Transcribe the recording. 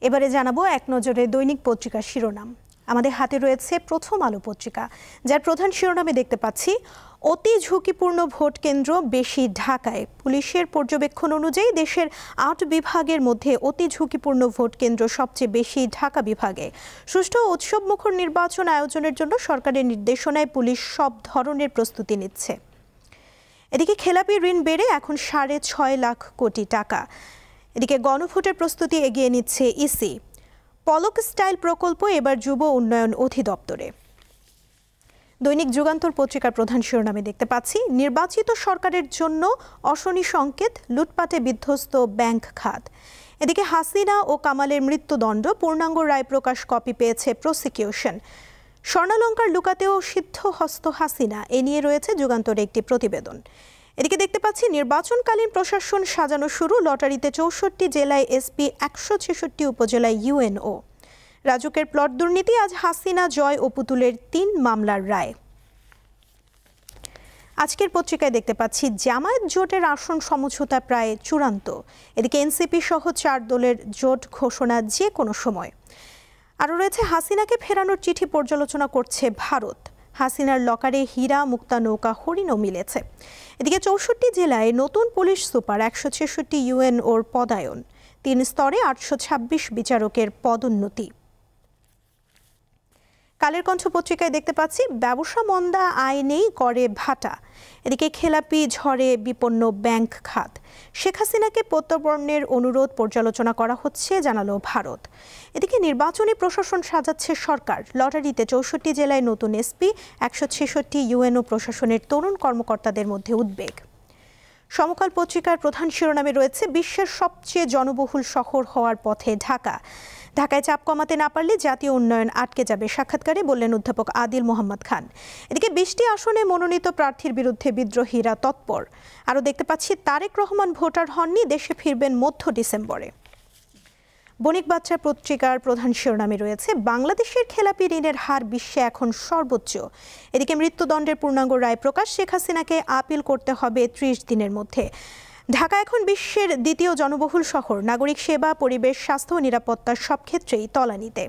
এবারে জানাবো এক নজরে দৈনিক পত্রিকার শিরোনাম। আমাদের হাতে রয়েছে প্রথম আলো পত্রিকা, যার প্রধান শিরোনামে দেখতে পাচ্ছি অতি ঝুঁকিপূর্ণ ভোট কেন্দ্র বেশি ঢাকায়। পুলিশের পর্যবেক্ষণ অনুযায়ী দেশের ৮ বিভাগের মধ্যে অতি ঝুঁকিপূর্ণ ভোট কেন্দ্র সবচেয়ে বেশি ঢাকা বিভাগে। সুষ্ঠু উৎসবমুখর নির্বাচন আয়োজনের জন্য সরকারের নির্দেশনায় পুলিশ সব ধরনের প্রস্তুতি নিচ্ছে। এদিকে খেলাপি ঋণ বেড়ে এখন ৬.৫ লাখ কোটি টাকা। এদিকে গণভোটের প্রস্তুতি এগিয়ে নিচ্ছে ইসি। পলক স্টাইল প্রকল্প এবার যুব উন্নয়ন অধিদপ্তরে। দৈনিক যুগান্তর পত্রিকার প্রধান শিরোনামে দেখতে পাচ্ছি নির্বাচিত সরকারের জন্য অশনি সংকেত, লুটপাটে বিধ্বস্ত ব্যাংক খাত। এদিকে হাসিনা ও কামালের মৃত্যুদণ্ড, পূর্ণাঙ্গ রায় প্রকাশ কপি পেয়েছে প্রসিকিউশন। স্বর্ণালঙ্কার লুকাতেও সিদ্ধহস্ত হাসিনা, এ নিয়ে রয়েছে যুগান্তরে একটি প্রতিবেদন। এদিকে দেখতে পাচ্ছি নির্বাচনকালীন প্রশাসন সাজানো শুরু, লটারিতে ৬৪ জেলায় এসপি, ১৬৬ উপজেলায় ইউএনও। রাজুকের প্লট দুর্নীতি, আজ হাসিনা, জয় ও পুতুলের ৩ মামলার রায়। আজকের পত্রিকায় দেখতে পাচ্ছি জামায়াত জোটের আসন সমঝোতা প্রায় চূড়ান্ত। এদিকে এনসিপি সহ ৪ দলের জোট ঘোষণা যে কোনো সময়। আরও রয়েছে হাসিনাকে ফেরানোর চিঠি পর্যালোচনা করছে ভারত। হাসিনার লকারে হীরা, মুক্তা, নৌকা, হরিণও মিলেছে। এদিকে ৬৪ জেলায় নতুন পুলিশ সুপার, ১৬৬ ইউএনওর পদায়ন, ৩ স্তরে ৮২৬ বিচারকের পদোন্নতি। কালের কণ্ঠ পত্রিকায় দেখতে পাচ্ছি ব্যবসা মন্দা, আয় নেই, করে ভাটা। এদিকে খেলাপি ঝড়ে বিপন্ন ব্যাংক খাত। শেখ হাসিনাকে প্রত্যর্পণের অনুরোধ পর্যালোচনা করা হচ্ছে, জানালো ভারত। এদিকে নির্বাচনী প্রশাসন সাজাচ্ছে সরকার। লটারিতে ৬৪ জেলায় নতুন এসপি, ১৬৬ ইউএনও, প্রশাসনের তরুণ কর্মকর্তাদের মধ্যে উদ্বেগ। সমকাল পত্রিকার প্রধান শিরোনামে রয়েছে বিশ্বের সবচেয়ে জনবহুল শহর হওয়ার পথে ঢাকা। ঢাকায় চাপ কমাতে না পারলে জাতীয় উন্নয়ন আটকে যাবে, সাক্ষাৎকারে বললেন অধ্যাপক আদিল মোহাম্মদ খান। এদিকে ২০টি আসনে মনোনীত প্রার্থীর বিরুদ্ধে বিদ্রোহীরা তৎপর। আরও দেখতে পাচ্ছি তারেক রহমান ভোটার হননি, দেশে ফিরবেন মধ্য ডিসেম্বরে। বণিক বার্তা পত্রিকার প্রধান শিরোনামে রয়েছে বাংলাদেশের খেলাপি ঋণের হার বিশ্বে এখন সর্বোচ্চ। এদিকে মৃত্যুদণ্ডের পূর্ণাঙ্গ রায় প্রকাশ, শেখ হাসিনাকে আপিল করতে হবে ৩০ দিনের মধ্যে। ঢাকা এখন বিশ্বের দ্বিতীয় জনবহুল শহর। নাগরিক সেবা, পরিবেশ, স্বাস্থ্য ও নিরাপত্তার সব ক্ষেত্রেই তলানিতে।